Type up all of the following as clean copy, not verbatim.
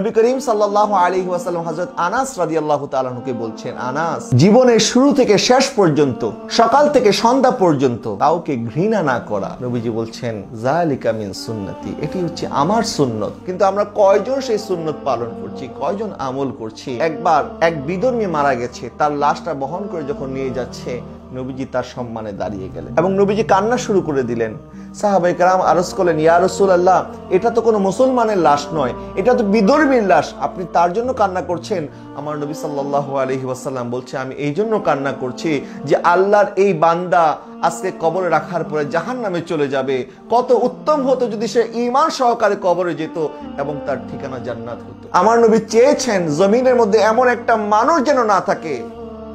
নবী করিম সাল্লাল্লাহু আলাইহি ওয়াসাল্লাম হযরত আনাস রাদিয়াল্লাহু তাআলা আনহুকে বলছেন, আনাস, জীবনের শুরু থেকে শেষ পর্যন্ত, সকাল থেকে সন্ধ্যা পর্যন্ত কাউকে ঘৃণা না করা। নবীজি বলছেন, যালিকা মিন সুন্নতি, এটি হচ্ছে আমার সুন্নত। কিন্তু আমরা কয়জন সেই সুন্নত পালন করছি, কয়জন আমল করছি? একবার এক বিধর্মী মারা গেছে, তার লাশটা বহন করে যখন নিয়ে যাচ্ছে, নবীজি তার সম্মানে দাঁড়িয়ে গেলেন এবং নবীজি কান্না শুরু করে দিলেন। সাহাবায়ে কেরাম আরজ করলেন, ইয়া রাসূলুল্লাহ, এটা তো কোনো মুসলমানের লাশ নয়, এটা তো বিধর্মীর লাশ, আপনি তার জন্য কান্না করছেন? আমার নবী সাল্লাল্লাহু আলাইহি ওয়াসাল্লাম বলছে, আমি এই জন্য কান্না করছি যে আল্লাহর এই বান্দা আজকে কবরে রাখার পরে জাহান্নামে চলে যাবে। কত উত্তম হতো যদি সে ঈমান সহকারে কবরে যেত এবং তার ঠিকানা জান্নাত হতো। আমার নবী চেয়েছেন জমিনের মধ্যে এমন একটা মানুষ যেন না থাকে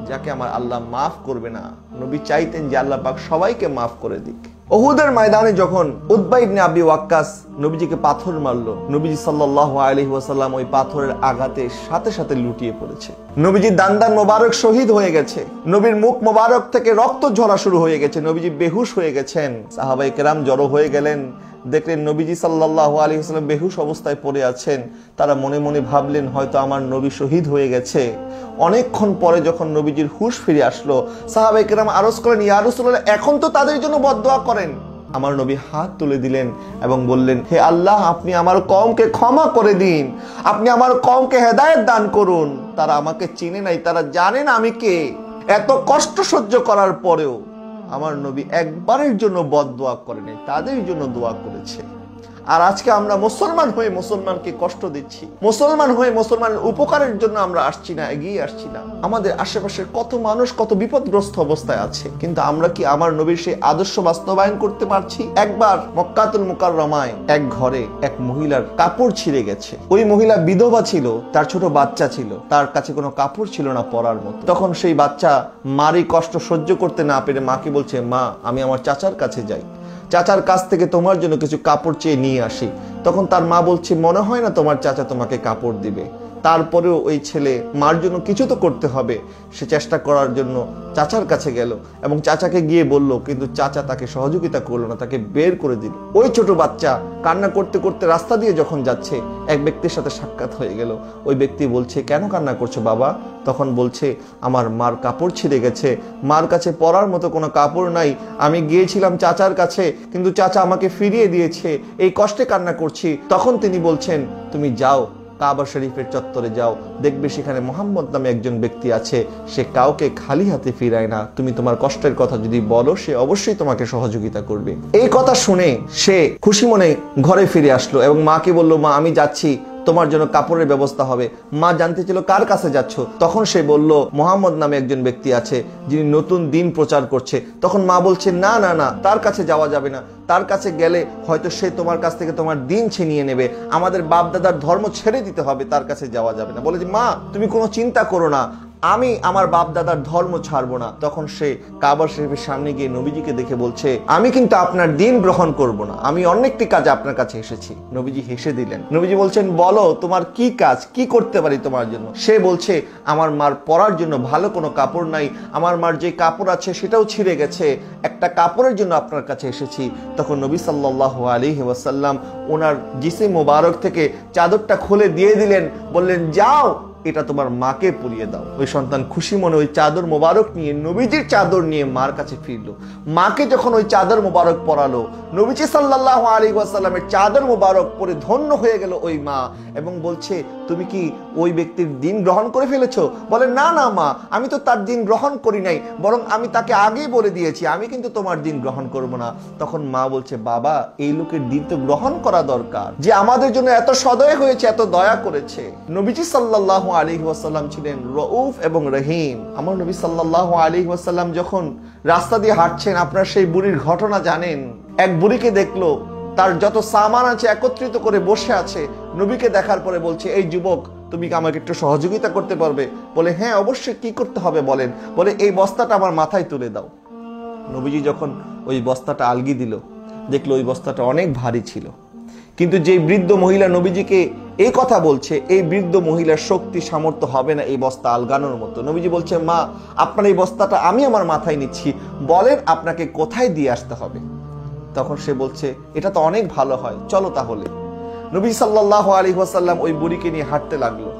যাকে আমার আল্লাহ মাফ করবে না। নবী চাইতেন যে আল্লাহ পাক সবাইকে মাফ করে দিক। উহুদের ময়দানে যখন উতবা ইবনে আবি ওয়াক্কাস নবীজিকে পাথর মারলো, নবীজি সাল্লাল্লাহু আলাইহি ওয়াসাল্লাম ওই পাথরের আঘাতে সাথে সাথে লুটিয়ে পড়েছে। নবীজির দান্দান মোবারক শহীদ হয়ে গেছে, নবীর মুখ মোবারক থেকে রক্ত ঝরা শুরু হয়ে গেছে, নবীজি বেহুশ হয়ে গেছেন। সাহাবায়ে কেরাম জড়ো হয়ে গেলেন, দেখলেন নবীজি সাল্লাল্লাহু আলাইহি ওয়াসাল্লাম বেহুশ অবস্থায় পড়ে আছেন। তারা মনে মনে ভাবলেন, হয়তো আমার নবী শহীদ হয়ে গেছে। অনেকক্ষণ পরে যখন নবীজির হুঁশ ফিরে আসলো, সাহাবায়ে কেরাম আরজ করলেন, ইয়া রাসূলুল্লাহ, এখন তো তাদের জন্য বদদোয়া করেন। আমার নবী হাত তুলে দিলেন এবং বললেন, হে আল্লাহ, আপনি আমার কওমকে ক্ষমা করে দিন, আপনি আমার কওমকে হেদায়েত দান করুন। তারা আমাকে চিনে নাই, তারা জানেন আমি কে। এত কষ্ট সহ্য করার পরেও আমার নবী একবারের জন্য বদদোয়া করেনি, তাদের জন্য দোয়া করেছে। আর আজকে আমরা মুসলমান হয়ে মুসলমানকে কষ্ট দিচ্ছি, মুসলমান হয়ে মুসলমানের উপকারের জন্য আমরা আসছি না, এগিয়ে আসছি না। আমাদের আশেপাশের কত মানুষ কত বিপদগ্রস্ত অবস্থায় আছে, কিন্তু আমরা কি আমার নবীর সেই আদর্শ বাস্তবায়ন করতে পারছি? একবার মক্কাতুল মুকাররমায় এক ঘরে এক মহিলার কাপড় ছিঁড়ে গেছে। ওই মহিলা বিধবা ছিল, তার ছোট বাচ্চা ছিল, তার কাছে কোনো কাপড় ছিল না পরার মতো। তখন সেই বাচ্চা মারি কষ্ট সহ্য করতে না পেরে মাকে বলছে, মা, আমি আমার চাচার কাছে যাই, চাচার কাছ থেকে তোমার জন্য কিছু কাপড় চেয়ে নিয়ে আসি। তখন তার মা বলছে, মনে হয় না তোমার চাচা তোমাকে কাপড় দিবে। তারপরেও ওই ছেলে মার জন্য কিছু তো করতে হবে, সে চেষ্টা করার জন্য চাচার কাছে গেল এবং চাচাকে গিয়ে বলল, কিন্তু চাচা তাকে সহযোগিতা করলো না, তাকে বের করে দিল। ওই ছোট বাচ্চা কান্না করতে করতে রাস্তা দিয়ে যখন যাচ্ছে, এক ব্যক্তির সাথে সাক্ষাৎ হয়ে গেল। ওই ব্যক্তি বলছে, কেন কান্না করছো বাবা? তখন বলছে, আমার মার কাপড় ছিঁড়ে গেছে, মার কাছে পরার মতো কোনো কাপড় নাই, আমি গিয়েছিলাম চাচার কাছে, কিন্তু চাচা আমাকে ফিরিয়ে দিয়েছে, এই কষ্টে কান্না করছি। তখন তিনি বলছেন, তুমি যাও কাবা শরীফের চত্বরে যাও, দেখবে সেখানে মুহাম্মদ নামে একজন ব্যক্তি আছে, সে কাউকে খালি হাতে ফিরায় না। তুমি তোমার কষ্টের কথা যদি বলো, সে অবশ্যই তোমাকে সহযোগিতা করবে। এই কথা শুনে সে খুশি মনে ঘরে ফিরে আসলো এবং মাকে বলল, মা, আমি যাচ্ছি, তোমার জন্য কাপড়ের ব্যবস্থা হবে। মা জানতে ছিল কার কাছে যাচ্ছ। তখন সে বলল, মুহাম্মদ নামে একজন ব্যক্তি আছে, যিনি নতুন দিন প্রচার করছে। তখন মা বলছে, না না না, তার কাছে যাওয়া যাবে না, তার কাছে গেলে হয়তো সে তোমার কাছ থেকে তোমার দিন ছিনিয়ে নেবে, আমাদের বাপ দাদার ধর্ম ছেড়ে দিতে হবে, তার কাছে যাওয়া যাবে না। বলে যে, মা, তুমি কোনো চিন্তা করো না, আমি আমার বাপ দাদার ধর্ম ছাড়বো না। তখন সে কাবা শরীফের সামনে গিয়ে নবীজিকে দেখে বলছে, আমি কিন্তু আপনার দিন গ্রহণ করব না, আমি অন্য একটি কাজে আপনার কাছে এসেছি। নবীজি হেসে দিলেন। নবীজি বলছেন, বলো তোমার কি কাজ, কি করতে পারি তোমার জন্য? সে বলছে, আমার মার পরার জন্য ভালো কোনো কাপড় নাই, আমার মার যে কাপড় আছে সেটাও ছিঁড়ে গেছে, একটা কাপড়ের জন্য আপনার কাছে এসেছি। তখন নবী সাল্লাল্লাহু আলাইহি ওয়াসাল্লাম ওনার জিসিম মোবারক থেকে চাদরটা খুলে দিয়ে দিলেন, বললেন, যাও, এটা তোমার মাকে পরিয়ে দাও। ওই সন্তান খুশি মনে ওই চাদর মোবারক নিয়ে, নবীজির চাদর নিয়ে মার কাছে ফিরলো। মাকে যখন ওই চাদর মোবারক পরালো, নবীজি সাল্লাল্লাহু আলাইহি ওয়াসাল্লামের চাদর মোবারক পরে ধন্য হয়ে গেল ওই মা এবং বলছে, তুমি কি ওই ব্যক্তির দিন গ্রহণ করে ফেলেছো? বলে, না না মা, আমি তো তার দিন গ্রহণ করি নাই, বরং আমি তাকে আগেই বলে দিয়েছি আমি কিন্তু তোমার দিন গ্রহণ করব না। তখন মা বলছে, বাবা, এই লোকের দিন তো গ্রহণ করা দরকার, যে আমাদের জন্য এত সদয় হয়েছে, এত দয়া করেছে। নবীজি সাল্লাল্লাহু আলাইহি ওয়াসাল্লাম ছিলেন রউফ এবং রহিম। আমার নবী সাল্লাল্লাহু আলাইহি ওয়াসাল্লাম যখন রাস্তা দিয়ে হাঁটছেন, আপনার সেই বুড়ির ঘটনা জানেন। এক বুড়িকে দেখলো, তার যত সামান আছে একত্রিত করে বসে আছে। নবীকে দেখার পরে বলছে, এই যুবক, তুমি কি আমাকে একটু সহযোগিতা করতে পারবে? বলে, হ্যাঁ অবশ্যই, কি করতে হবে বলেন। বলে, এই বস্তাটা আমার মাথায় তুলে দাও। নবীজি যখন ওই বস্তাটা আলগি দিল, দেখলো ওই বস্তাটা অনেক ভারী ছিল। কিন্তু যে বৃদ্ধ মহিলা নবীজিকে এই কথা বলছে, এই বৃদ্ধ মহিলার শক্তি সামর্থ্য হবে না এই বস্তা আলগানোর মতো। নবীজি বলছে, মা, আপনার এই বস্তাটা আমি আমার মাথায় নিচ্ছি, বলেন আপনাকে কোথায় দিয়ে আসতে হবে। তখন সে বলছে, এটা তো অনেক ভালো হয়, চলো তাহলে। নবী সাল্লাল্লাহু আলাইহি ওয়াসাল্লাম ওই বুড়িকে নিয়ে হাঁটতে লাগলো।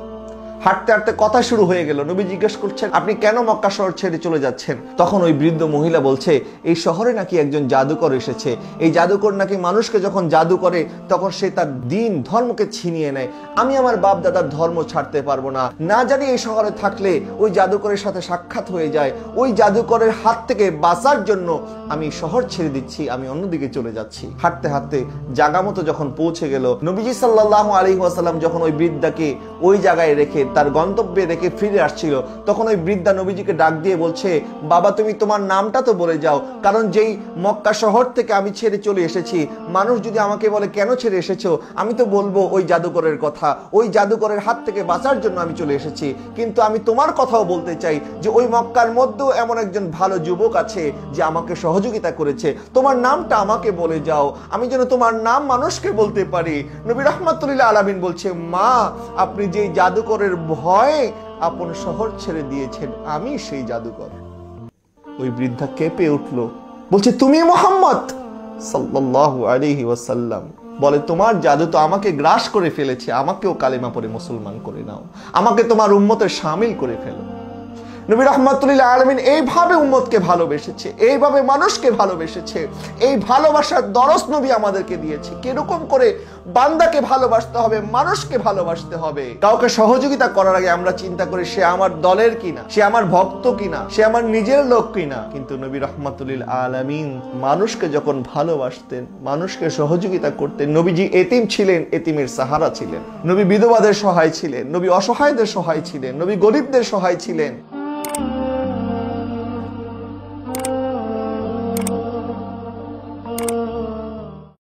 হাঁটতে হাঁটতে কথা শুরু হয়ে গেল। নবী জিজ্ঞেস করছেন, আপনি কেন মক্কা শহর ছেড়ে চলে যাচ্ছেন? তখন ওই বৃদ্ধ মহিলা বলছে, এই শহরে নাকি একজন জাদুকর এসেছে, এই জাদুকর নাকি মানুষকে যখন জাদু করে তখন সে তার দিন ধর্মকে ছিনিয়ে নেয়। আমি আমার বাপ দাদার ধর্ম ছাড়তে পারবো না, না জানি এই শহরে থাকলে ওই জাদুকরের সাথে সাক্ষাৎ হয়ে যায়, ওই জাদুকরের হাত থেকে বাঁচার জন্য আমি শহর ছেড়ে দিচ্ছি, আমি অন্যদিকে চলে যাচ্ছি। হাঁটতে হাঁটতে জায়গা মতো যখন পৌঁছে গেল, নবীজি সাল্লাল্লাহু আলাইহি ওয়াসাল্লাম যখন ওই বৃদ্ধাকে ওই জায়গায় রেখে তার গন্তব্যে রেখে ফিরে আসছিল, তখন ওই বৃদ্ধা নবীজিকে ডাক দিয়ে বলছে, বাবা তুমি তোমার নামটা তো বলে যাও, কারণ যেই মক্কা শহর থেকে আমি ছেড়ে চলে এসেছি, মানুষ যদি আমাকে বলে কেন ছেড়ে এসেছো, আমি তো বলবো ওই জাদুকরের কথা, ওই জাদুকরের হাত থেকে বাঁচার জন্য আমি চলে এসেছি। কিন্তু আমি তোমার কথাও বলতে চাই যে ওই মক্কার মধ্যেও এমন একজন ভালো যুবক আছে যে আমাকে সহযোগিতা করেছে, তোমার নামটা আমাকে বলে যাও, আমি যেন তোমার নাম মানুষকে বলতে পারি। নবী রাহমাতুল্লাহ আলামিন বলছে, মা আপনি যেই জাদুকরের ভয়ে আপন শহর ছেড়ে দিয়েছেন, আমি সেই জাদুকর। ওই বৃদ্ধা কেঁপে উঠলো, বলছে, তুমি মুহাম্মদ সাল্লাল্লাহু আলাইহি ওয়াসাল্লাম। বলে, তোমার জাদু তো আমাকে গ্রাস করে ফেলেছে, আমাকেও কালেমা পড়ে মুসলমান করে নাও, আমাকে তোমার উম্মতের শামিল করে ফেলো। নবী রাহমাতুল্লাহ আলামিন এইভাবে উম্মতকে ভালোবেসেছে, এইভাবে মানুষকে ভালোবেসেছে, এই ভালোবাসার দরস নবী আমাদেরকে দিয়েছে। কিরকম করে বান্দাকে ভালোবাসতে হবে, মানুষকে ভালোবাসতে হবে। কাউকে সহযোগিতা করার আগে আমরা চিন্তা করি সে আমার দলের কিনা, সে আমার ভক্ত কিনা, সে আমার নিজের লোক কিনা। কিন্তু নবী রাহমাতুল্লাহ আলামিন মানুষকে যখন ভালোবাসতেন, মানুষকে সহযোগিতা করতেন, নবীজি এতিম ছিলেন, এতিমের সাহারা ছিলেন, নবী বিধবাদের সহায় ছিলেন, নবী অসহায়দের সহায় ছিলেন, নবী গরিবদের সহায় ছিলেন।